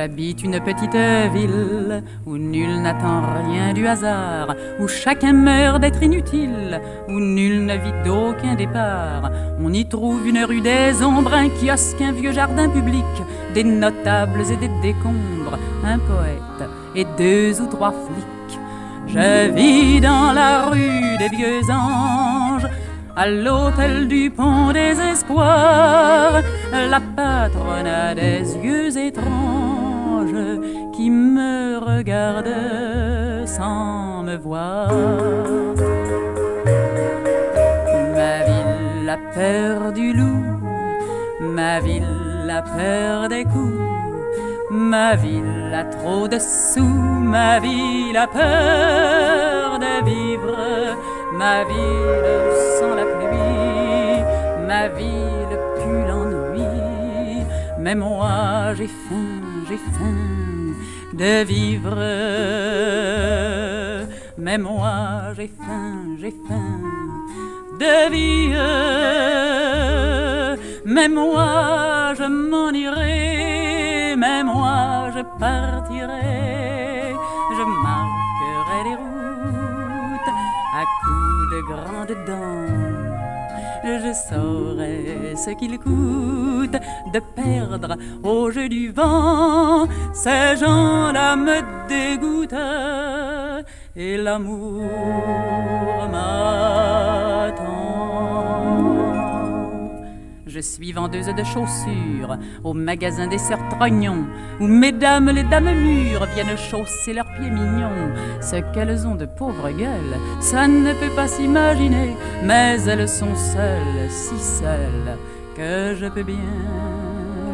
J'habite une petite ville où nul n'attend rien du hasard, où chacun meurt d'être inutile, où nul ne vit d'aucun départ. On y trouve une rue des ombres, un kiosque, un vieux jardin public, des notables et des décombres, un poète et 2 ou 3 flics. Je vis dans la rue des vieux anges, à l'hôtel du Pont des Espoirs. La patronne a des yeux étranges qui me regardent sans me voir. Ma ville a peur du loup, ma ville a peur des coups, ma ville a trop de sous, ma ville a peur de vivre, ma ville sans la pluie, ma ville pue l'ennui. Mais moi j'ai faim de vivre. Mais moi j'ai faim de vivre. Mais moi je m'en irai, mais moi je partirai, je marquerai les routes à coups de grandes dents. Je saurai ce qu'il coûte de perdre au jeu du vent. Ces gens-là me dégoûtent et l'amour m'attend. Je suis vendeuse de chaussures au magasin des sœurs Trognons, où mesdames les dames mûres viennent chausser leurs pieds mignons. Ce qu'elles ont de pauvres gueules, ça ne peut pas s'imaginer, mais elles sont seules, si seules, que je peux bien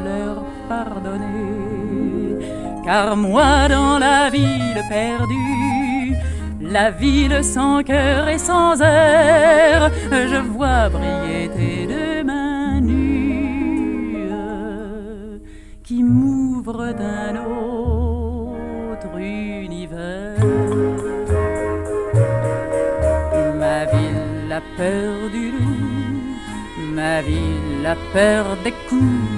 leur pardonner. Car moi dans la ville perdue, la ville sans cœur et sans air, je vois briller tes 2 mains nues qui m'ouvrent d'un autre univers. Ma ville a peur du loup, ma ville a peur des coups,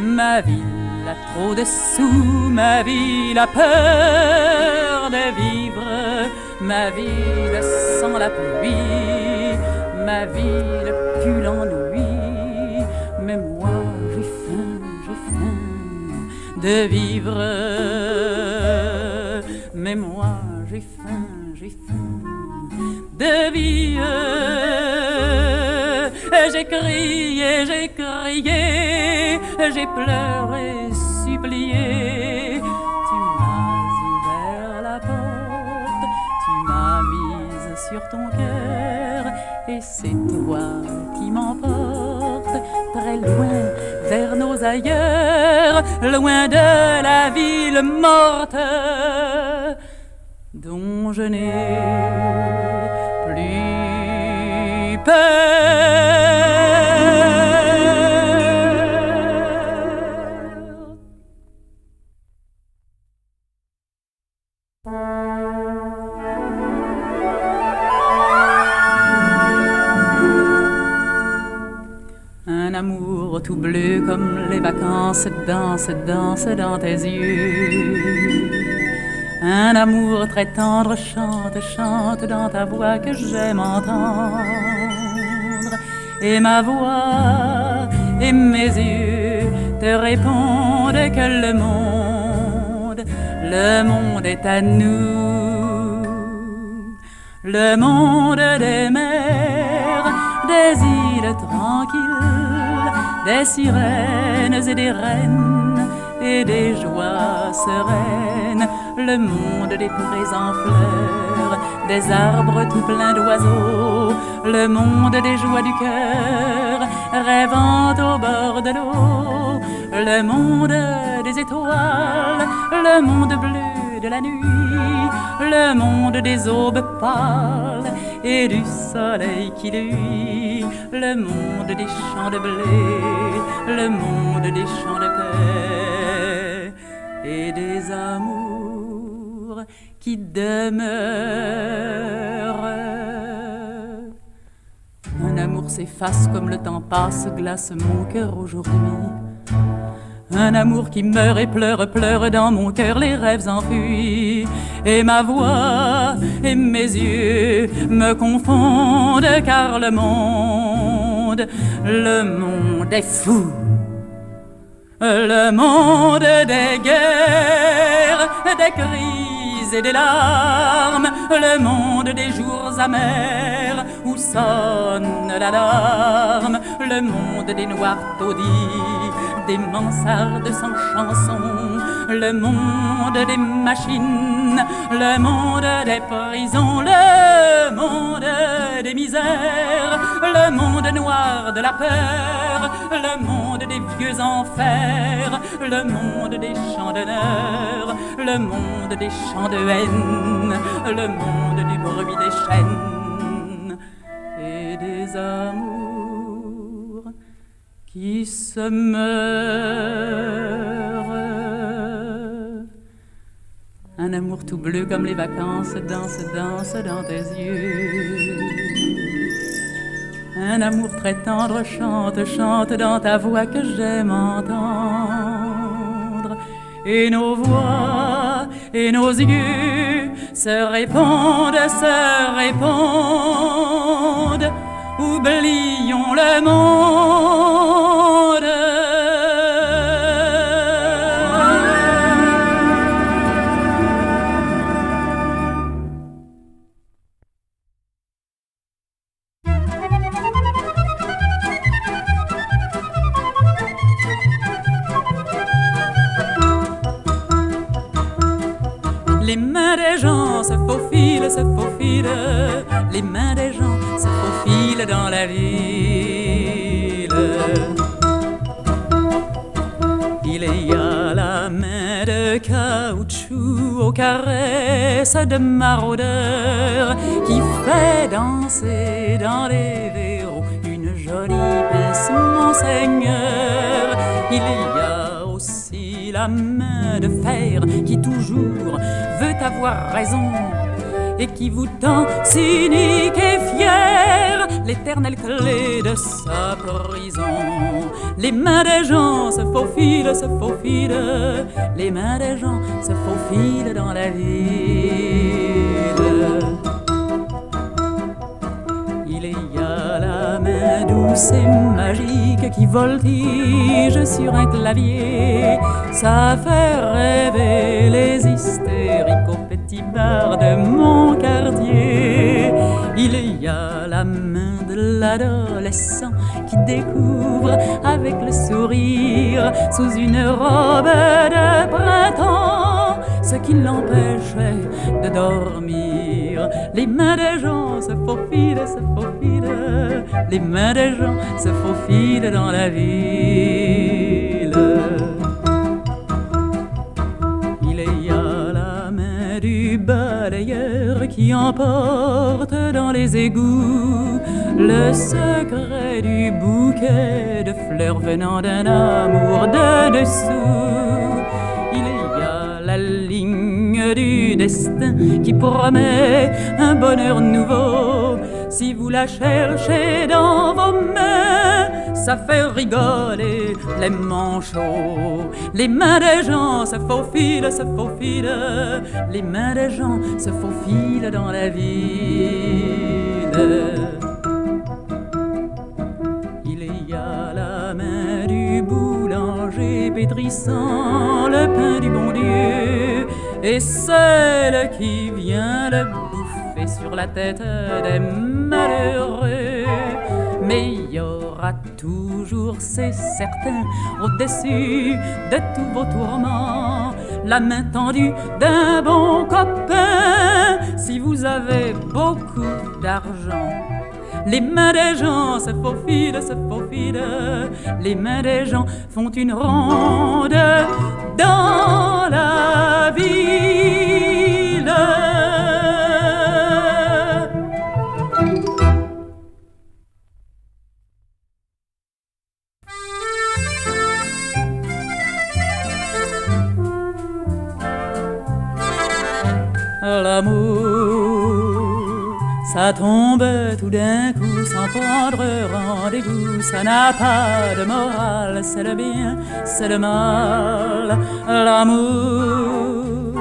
ma ville a trop de sous, ma ville a peur de vivre, ma ville sans la pluie, ma ville pue l'ennui. Mais moi j'ai faim de vivre. Mais moi j'ai faim de vivre. J'ai crié, j'ai pleuré, supplié. Tu m'as ouvert la porte, tu m'as mise sur ton cœur, et c'est toi qui m'emporte très loin vers nos ailleurs, loin de la ville morte dont je n'ai plus peur. Un amour tout bleu comme les vacances danse dans tes yeux. Un amour très tendre chante dans ta voix que j'aime entendre. Et ma voix et mes yeux te répondent que le monde est à nous. Le monde des mers, des îles tranquilles, des sirènes et des reines et des joies sereines. Le monde des prés en fleurs, des arbres tout pleins d'oiseaux, le monde des joies du cœur, rêvant au bord de l'eau, le monde des étoiles, le monde bleu de la nuit, le monde des aubes pâles et du soleil qui luit, le monde des champs de blé, le monde des champs de paix et des amours qui demeurent. Un amour s'efface comme le temps passe, glace mon cœur aujourd'hui. Un amour qui meurt et pleure, pleure dans mon cœur les rêves enfuis. Et ma voix et mes yeux me confondent car le monde est fou. Le monde des guerres, des crises et des larmes, le monde des jours amers où sonne l'alarme, le monde des noirs taudis, des mansardes sans chanson, le monde des machines, le monde des prisons, le monde des misères, le monde noir de la peur, le monde des vieux enfers, le monde des chants d'honneur, le monde des chants de haine, le monde du bruit des chaînes et des amours qui se meurent. Un amour tout bleu comme les vacances danse, danse dans tes yeux. Un amour très tendre chante, chante dans ta voix que j'aime entendre. Et nos voix et nos yeux se répondent, oublions le monde. Les mains des gens se faufilent, les mains des gens se faufilent dans la ville. Il y a la main de caoutchouc aux caresses de maraudeur qui fait danser dans les verrous une jolie pièce, mon Seigneur. Il y a aussi la main de fer qui toujours veut avoir raison et qui vous tend cynique et fier l'éternelle clé de sa prison. Les mains des gens se faufilent, les mains des gens se faufilent dans la ville. Il y a la main douce et magique qui voltige sur un clavier. Ça fait rêver les hystériques au petit bar de mon quartier. Il y a la main de l'adolescent qui découvre avec le sourire sous une robe de printemps ce qui l'empêchait de dormir. Les mains des gens se faufilent, les mains des gens se faufilent dans la ville. Il y a la main du balayeur qui emporte dans les égouts le secret du bouquet de fleurs venant d'un amour de dessous. Il y a la ligne du destin qui promet un bonheur nouveau. Si vous la cherchez dans vos mains, ça fait rigoler les manchots. Les mains des gens se faufilent, les mains des gens se faufilent dans la ville. Il y a la main du boulanger pétrissant le pain du bon Dieu et celle qui vient le bouffer sur la tête des malheureux. Mais il y aura toujours, c'est certain, au-dessus de tous vos tourments, la main tendue d'un bon copain si vous avez beaucoup d'argent. Les mains des gens se faufilent, les mains des gens font une ronde dans la ville. L'amour, ça tombe tout d'un coup sans prendre rendez-vous. Ça n'a pas de morale, c'est le bien, c'est le mal. L'amour,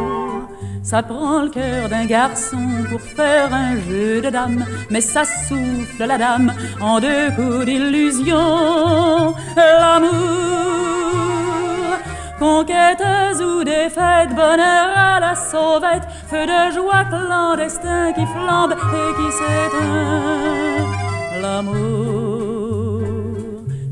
ça prend le cœur d'un garçon pour faire un jeu de dames, mais ça souffle la dame en deux coups d'illusion. L'amour, conquêteuse ou défaite, bonheur à la sauvette, feu de joie clandestin qui flambe et qui s'éteint. L'amour,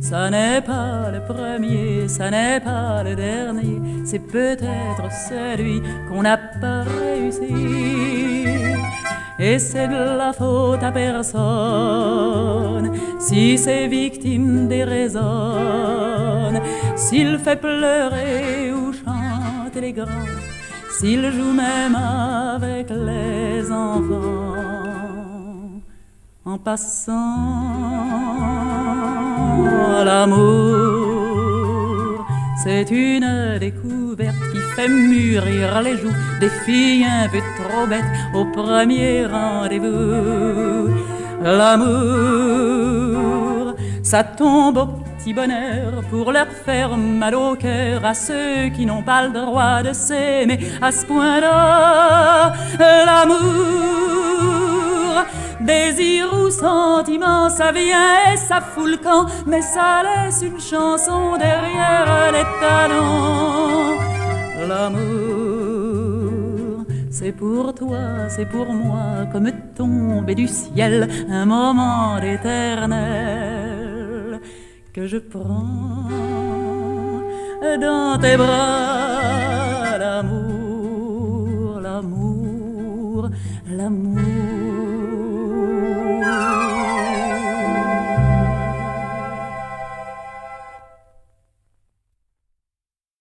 ça n'est pas le premier, ça n'est pas le dernier, c'est peut-être celui qu'on n'a pas réussi. Et c'est de la faute à personne si ses victimes déraisonnent, s'il fait pleurer ou chanter les grands, s'il joue même avec les enfants. En passant, l'amour, c'est une découverte qui fait mûrir les joues des filles un peu trop bêtes au premier rendez-vous. L'amour, ça tombe au petit bonheur pour leur faire mal au cœur à ceux qui n'ont pas le droit de s'aimer à ce point-là. L'amour, désir ou sentiment, ça vient et ça fout le camp, mais ça laisse une chanson derrière les talons. L'amour, c'est pour toi, c'est pour moi, comme tomber du ciel, un moment d'éternel que je prends dans tes bras. L'amour, l'amour, l'amour.